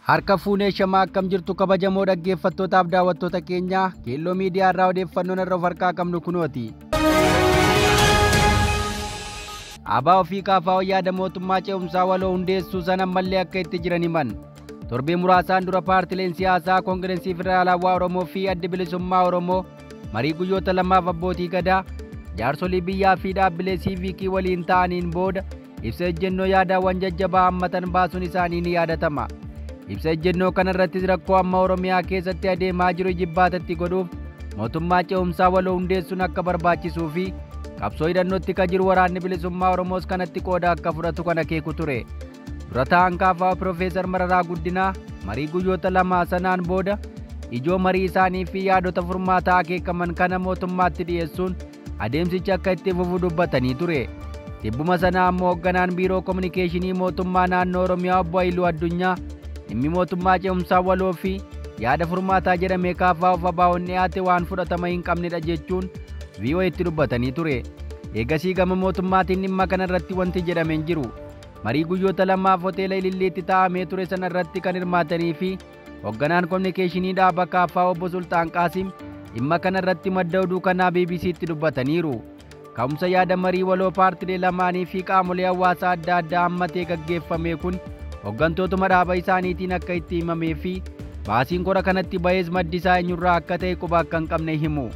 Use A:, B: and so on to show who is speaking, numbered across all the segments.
A: Harka fuunee shamaa akkam jirtu kabajamoo dhaggeeffattootaaf daawwattoota keenya Keelloo miidiyaa irraa odeeffannoon irra harkaa qabnu kunooti. Abaa ofii kaafaa yaada mootummaa ce'umsaa waloo hundeessuu sana mallee akka itti jiran himan. Torbee muraasaan dura paartileen siyaasaa Koongireesii Federaalawaa Oromoo fi Adda Bilisummaa Oromoo marii guyyoota lamaaf abbootii gadaa jaarsolii biyyaa fi dhaabbilee siiviikii waliin ta'aniin booda ibsa ejjennoo yaadaawwan jajjabaa hammatan baasuun isaanii ni yaadatama. Ibsa ejjennoo kanarrattis rakkoo amma Oromiyaa keessatti adeemaa jiru jibbaatatti godhuuf mootummaa ce'umsaa waloo hundeessuun akka barbaachisuu fi qabsoo hidhannootti ka jiru waraanni bilisummaa Oromoos kanatti qooda akka fudhatu kan akeeku ture. Dura ta'an kaafaa Piroofeesar Mararaa Guddinaa marii guyyoota lamaa sanaan booda ijoo marii isaanii fi yaadota furmaataa akeekaman kana mootummaatti dhiyeessuun adeemsicha akka itti fufu dubbatanii ture. Dhibbuma sana ammoo hoogganaan biiroo kominikeeshinii mootummaa naannoo Oromiyaa obbo Haayiluu Addunyaa dhimmi mootummaa ce'umsaa waloo fi yaada furmaataa jedhamee kaafaa of abaa'oon dhiyaate waan fudhatama hin qabnedha jechuun VOA'tti dubbatanii ture. Eegasii gama mootummaatiin dhimma kanarratti wanti jedhame hin jiru. Marii guyyoota lamaaf hoteela Ililliitti taa'amee ture sanarratti kan hirmaatanii fi hoogganaan kominikeeshinii dhaaba kaafaa obbo Sultaan Qaasim dhimma kanarratti madda oduu kanaa BBC'tti dubbataniiru. Ka'umsa yaada marii waloo paartilee lamaanii fi qaamolee hawaasaa adda addaa hammatee gaggeeffame kun hooggantootuma dhaaba isaaniitiin akka itti himamee fi baasiin kora kanatti ba'ees maddi isaa eenyurraa akka ta'e quba akka hin qabne himu.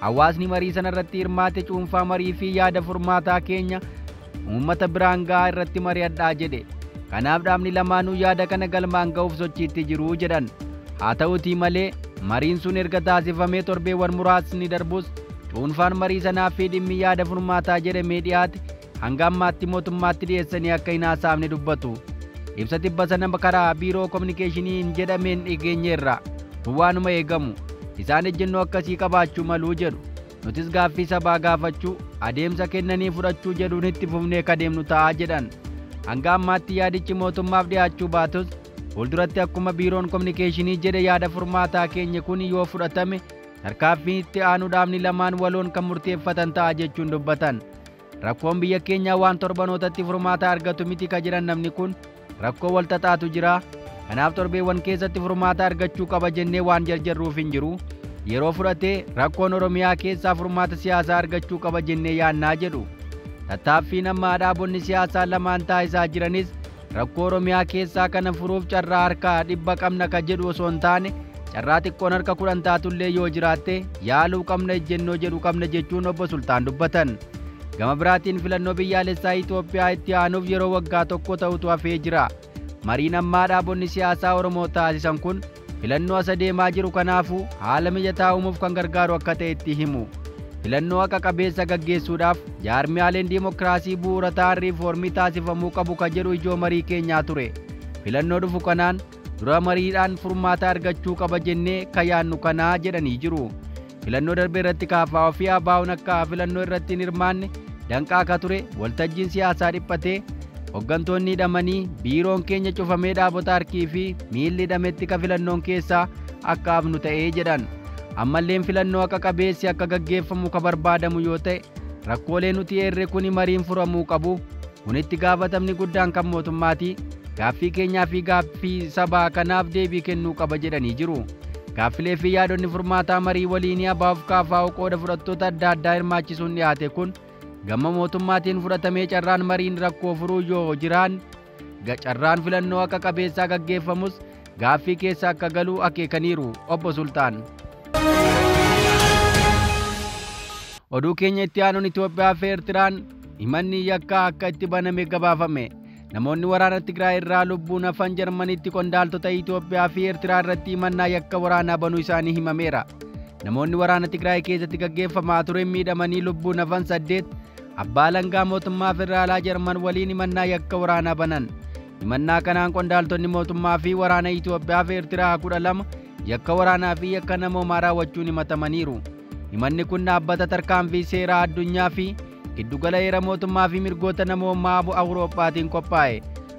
A: Hawaasni marii sanarratti hirmaate cuunfaa marii fi yaada furmaataa keenya uummata biraan gahaa irratti mari'adhaa jedhe. Kanaaf dhaabni lamaanuu yaada kana galmaan ga'uuf sochiitti jiru jedhan. Haa ta'uutii malee mariin sun erga taasifamee torbeewwan muraasni darbus cuunfaan marii sanaa fi dhimmi yaada furmaataa jedhamee dhiyaate hanga ammaatti mootummaatti dhiyeessanii akka hin haasofne dubbatu. Ibsa tibba sana karaa biiroo kominikeeshiniin jedhameen dhageenyeerra waanuma eegamu isaan ejjennoo akkasii qabaachuu maluu jedhu. Nutis gaaffii sabaa gaafachuu adeemsa kennanii fudhachuu jedhuun itti fufnee kadeemnu ta'aa jedhan. Hanga ammaatti yaadichi mootummaaf dhiyaachuu baatus fuulduratti akkuma biiroon kominikeeshinii jedhe yaada furmaataa keenya kun yoo fudhatame tarkaanfiin itti aanu dhaabni lamaan waloon kan murteeffatan ta'a jechuun dubbatan. Rakkoon biyya keenyaa waan torbanootatti furmaata argatu miti ka jiran namni kun rakkoo wal xaxaatu jira. Kanaaf torbeewwan keessatti furmaata argachuu qaba jennee waan jarjarruuf hin jiru. Yeroo fudhatee rakkoon Oromiyaa keessaa furmaata siyaasaa argachuu qaba jennee yaannaa jedhu. Tattaaffiin amma dhaabonni siyaasaa lamaan taasisaa jiranis rakkoo Oromiyaa keessaa kana furuuf carraa harkaa dhibba qabna ka jedhu osoo hin taane carraa xiqqoon harka 10 taatullee yoo jiraatte yaaluu qabna ejjennoo jedhu qabna jechuun obbo Sultaan dubbatan. Gama biraatiin filannoo biyyaalessaa Itoophiyaa itti aanuuf yeroo waggaa tokko ta'utu hafee jira. Mariin ammaa dhaabonni siyaasaa Oromoo taasisan kun filannoo as adeemaa jiru kanaafuu haala mijataa uumuuf kan gargaaru akka ta'e itti himu. Filannoo haqa qabeessa gaggeessuudhaaf jaarmiyaaleen diimokiraasii bu'uura ta'an riifoormii taasifamuu qabu ka jedhu ijoo marii keenyaa ture. Filannoo dhufu kanaan dura mariidhaan furmaata argachuu qaba jennee ka yaannu kanaa jedhanii jiru. Filannoo darbe irratti kaafaa ofii abaa'uun akka filannoo irratti hin hirmaanne danqaa ka ture waltajjiin siyaasaa dhiphatee hooggantoonni hidhamanii biiroon keenya cufamee dhaabota harkii fi miilli hidhametti ka filannoon keessaa akka hafnu ta'ee jedhan. Ammalleen filannoo haqa qabeessi akka gaggeeffamu ka barbaadamu yoo ta'e rakkoolee nuti eerre kuni mariin furamuu qabu. Kun itti gaafatamni guddaan kan mootummaati. Gaaffii keenyaa fi gaaffii sabaa kanaaf deebii kennuu qaba jedhanii jiru. Gaaffilee fi yaadonni furmaataa marii waliinii abaa'uuf kaafaa qooda fudhattoota adda addaa hirmaachisuun dhiyaate kun gama mootummaatiin fudhatamee carraan mariin rakkoo furuu yoo jiraan carraan filannoo haqa qabeessaa gaggeeffamus gaaffii keessa akka galu akeekaniiru obbo Sultaan. Oduu keenya itti aanuun Itoophiyaa fi Eertiraan himanni yakkaa akka itti baname gabaafame. Namoonni waraana Tigraay irraa lubbuun hafan Jarmaniitti qondaaltota Itoophiyaa fi Eertiraa irratti himannaa yakka waraanaa banuu isaanii himameera. Namoonni waraana Tigraay keessatti gaggeeffamaa ture miidhamanii lubbuun hafan 8 abbaa alangaa mootummaa federaalaa Jarman waliin himannaa yakka waraanaa banan. Himannaa kanaan qondaaltonni mootummaa fi waraana Itoophiyaa fi Eertiraa 12 yakka waraanaa fi yakka namoomaa raawwachuun himatamaniiru. Himanni kun dhaabbata tarkaanfii seeraa addunyaa fi giddugala heera mootummaa fi mirgoota namoomaa Awurooppaatiin qophaa'e.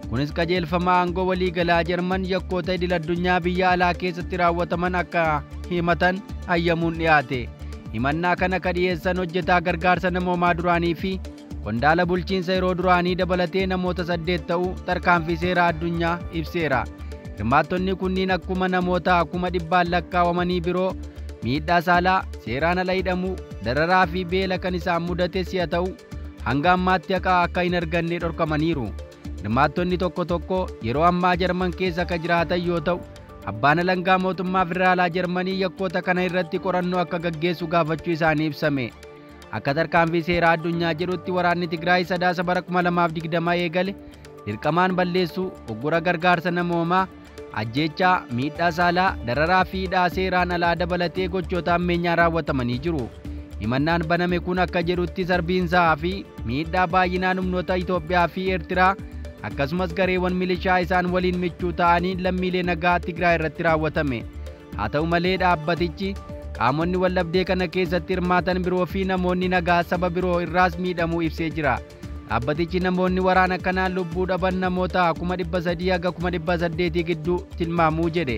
A: Kunis qajeelfama aangoo waliigalaa Jarman yakkoota idil addunyaa biyya alaa keessatti raawwataman akka himatan hayyamuun dhiyaate. Himannaa kana ka dhiyeessan hojjetaa gargaarsa namoomaa duraanii fi qondaala bulchiinsa yeroo duraanii dabalatee namoota 8 ta'uu tarkaanfii seeraa addunyaa ibseera. Hirmaattonni kunniin akkuma namoota akkuma dhibbaan lakkaawamanii biroo miidhaa saalaa, seeraan ala hidhamuu, dararaa fi beela kan isaan mudate si'a ta'u hanga ammaatti haqaa akka hin arganne dhorkamaniiru. Hirmaattonni tokko tokko yeroo ammaa Jarman keessa akka jiraatan yoo ta'u, abbaan alangaa mootummaa federaalaa Jarmanii yakkoota kana irratti qorannoo akka gaggeessu gaafachuu isaanii ibsame. Akka tarkaanfii seeraa addunyaa jedhutti waraanni Tigraay sadaasa bara 2020 eegale dirqamaan balleessuu, uggura gargaarsa namoomaa, ajjeechaa, miidhaa saalaa, dararaa fi hidhaa seeraan alaa dabalatee gochoota ammeenyaa raawwatamanii jiru. Himannaan baname kun akka jedhutti sarbiinsaa fi miidhaa baay'inaan humnoota Itoophiyaa fi Eertiraa akkasumas gareewwan milishaa isaan waliin michuu ta'anii lammiilee nagaa Tigraay irratti raawwatame. Haa ta'u malee dhaabbatichi qaamonni waldhabdee kana keessatti hirmaatan biroo fi namoonni nagaa saba biroo irraas miidhamuu ibsee jira. Dhaabbatichi namoonni waraana kanaan lubbuu dhaban namoota 300 haga 800 gidduu tilmaamuu jedhe.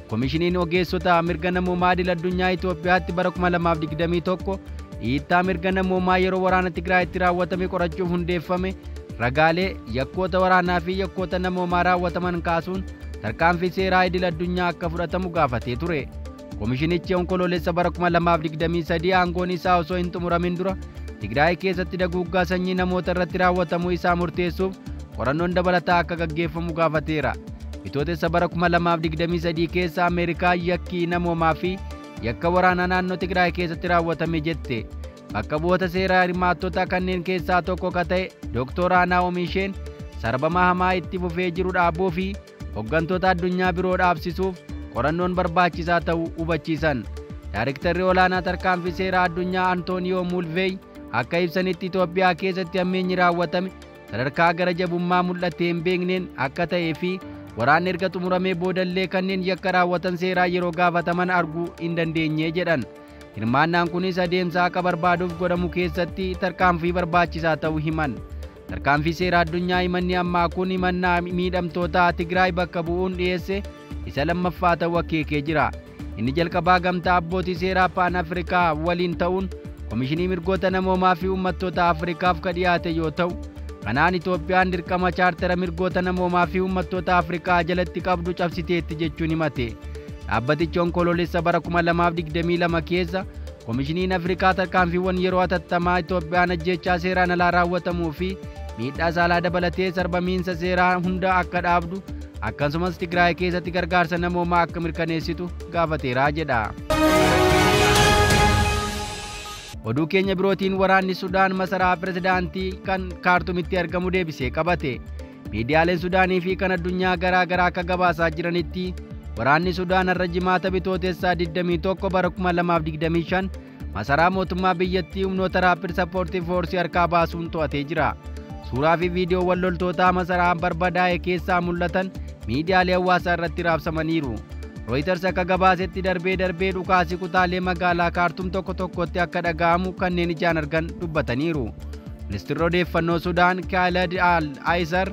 A: Komishiniin ogeessota mirga namoomaa idil-addunyaa Itoophiyaatti bara 2021 dhiittaa mirga namoomaa yeroo waraana Tigraayitti raawwatame qorachuuf hundeeffame ragaalee yakkoota waraanaa fi yakkoota namoomaa raawwataman kaasuun tarkaanfii seeraa idil-addunyaa akka fudhatamu gaafatee ture. Komishinichi onkoloolessa bara 2023 aangoon isaa osoo hin xumuramin dura Tigraay keessatti duguuggaa sanyii namoota irratti raawwatamuu isaa murteessuuf qorannoon dabalataa akka gaggeeffamu gaafateera. Bitootessa bara 2023 keessa Ameerikaa yakkii namoomaa fi yakka waraanaa naannoo Tigraay keessatti raawwatame jette. Bakka bu'oota seeraa hirmaattota kanneen keessaa tokko ka ta'e Dr. Naomi Sheen sarbama hamaa itti fufee jiru dhaabuu fi hooggantoota addunyaa biroo dhaabsisuuf qorannoon barbaachisaa ta'uu hubachiisan. Daarektarri olaanaa tarkaanfii seeraa addunyaa Antooniyoo Mulveey akka ibsanitti Itoophiyaa keessatti ammeenyi raawwatame sadarkaa gara jabummaa mul'atee hin beekneen akka ta'ee fi waraanni erga xumuramee boodallee kanneen yakka raawwatan seeraa yeroo gaafataman arguu hin dandeenye jedhan. Hirmaannaan kunis adeemsa akka barbaaduuf godhamu keessatti tarkaanfii barbaachisaa ta'uu himan. Tarkaanfii seeraa addunyaa himanni ammaa kun himannaa miidhamtoota Tigraay bakka bu'uun dhiyeesse isa lammaffaa ta'uu akeekee jira. Inni jalqabaa gamtaa abbootii seeraa Paan Afrikaa waliin ta'uun Komishinii mirgoota namoomaa fi uummattoota Afrikaaf ka dhiyaate yoo ta'u, kanaan Itoophiyaan dirqama chaartara mirgoota namoomaa fi uummattoota Afrikaa jalatti qabdu cabsiteetti jechuun himate. Dhaabbatichi onkoloolessa bara 2022 keessa Komishiniin Afrikaa tarkaanfiiwwan yeroo hatattamaa Itoophiyaan ajjeechaa seeraan alaa raawwatamuu fi miidhaa saalaa dabalatee sarbamiinsa seeraa hunda akka dhaabdu akkasumas Tigraay keessatti gargaarsa namoomaa akka mirkaneessitu gaafateera jedha. Oduu keenya birootiin waraanni Sudaan masaraa pirezidaantii kan Kaartumitti argamu deebisee qabate. Miidiyaaleen Sudaanii fi kan addunyaa garaa garaa akka gabaasaa jiranitti waraanni Sudaan har'a jimaata bitootessaa 21 bara 2025 masaraa mootummaa biyyattii humnoota Raapid Sappoortii Foorsii harkaa baasuun to'atee jira. Suuraa fi viidiyoowwan loltootaa masaraa barbadaa'e keessaa mul'atan miidiyaalee hawaasaa irratti raabsamaniiru. Reuters akka gabaasetti darbee dhukaasi kutaalee magaalaa Kaartum tokko tokkotti akka dhaga'amu kanneen ijaan argan dubbataniiru. Ministeerri odeeffannoo Sudaan Khaled Al-Aysar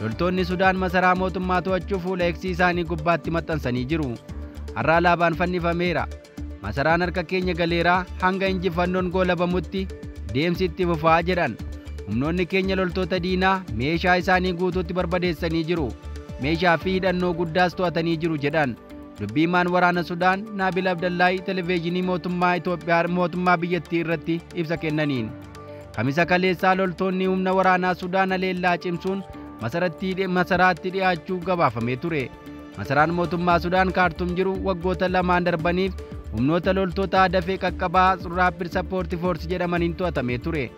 A: loltoonni Sudaan masaraa mootummaa to'achuuf fuula X isaanii gubbaatti maxxansanii jiru. Har'a alaabaan fannifameera. Masaraan harka keenya galeeraa hanga injifannoon goolabamutti deemsi itti fufaa jedhan. Humnoonni keenya loltoota diinaa meeshaa isaanii guutuutti barbadeessanii jiru. Meeshaa fi hidhannoo guddaas to'atanii jiru jedhan. Dubbiimaan waraana Sudaan Naabil Abdallahi televezyiinii mootummaa Itoophiyaa mootummaa biyyattii irratti ibsa kennaniin. Kamisa kaleessaa loltoonni humna waraanaa Sudaan aleellaa cimsuun masaraatti dhiyaachuu gabaafamee ture. Masaraan mootummaa Sudaan Kaartum jiru waggoota lamaan darbaniif humnoota loltoota dafee qaqqabaa Raapid Sappoortii Foorsii jedhamaniin to'atamee ture.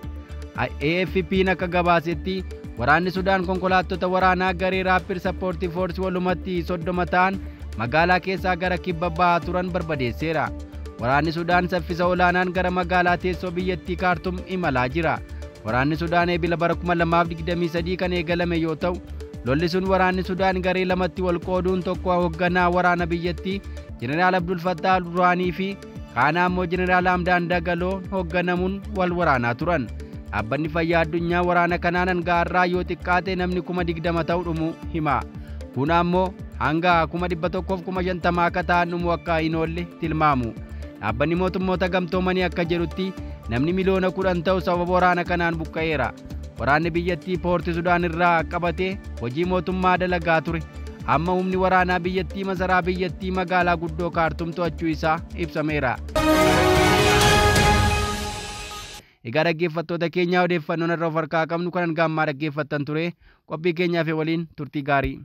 A: AFP'n akka gabaasetti waraanni Sudaan konkolaattota waraanaa garee Raapid Sappoortii Foorsii walumatti 30 ta'an magaalaa keessaa gara kibba ba'aa turan barbadeesseera. Waraanni Sudaan saffisa olaanaan gara magaalaa teessoo biyyattii Kaartum imalaa jira. Waraanni Sudaan eebila bara 2023 kan eegalame yoo ta'u, lolli sun waraanni Sudaan garee lamatti wal qooduun tokko hoogganaa waraana biyyattii Jeneraal Abdul Fattah al-Burhaanii fi kaan ammoo Jeneraal Hamdaan Dagaloo hoogganamuun wal waraanaa turan. Dhaabbanni fayyaa addunyaa waraana kanaan hanga har'aa yoo xiqqaate namni 20,000 ta'uu dhumu hima. Kun ammoo hanga 150,000 akka ta'an dhumu akka hin oolle tilmaamu. Dhaabbanni mootummoota gamtoomanii akka jedhutti namni miliyoona 10 ta'u sababa waraana kanaan buqqa'eera. Waraanni biyyattii poortii Sudaan irraa qabatee hojii mootummaa dalagaa ture. amma humni waraanaa biyyattii masaraa biyyattii magaalaa guddoo Kaartum to'achuu isaa ibsameera. Egaa dhaggeeffattoota keenya odeeffannoon irraa of harkaa qabnu kanan gaammaa dhaggeeffattan ture qophii keenyaaf waliin turtii gaarii.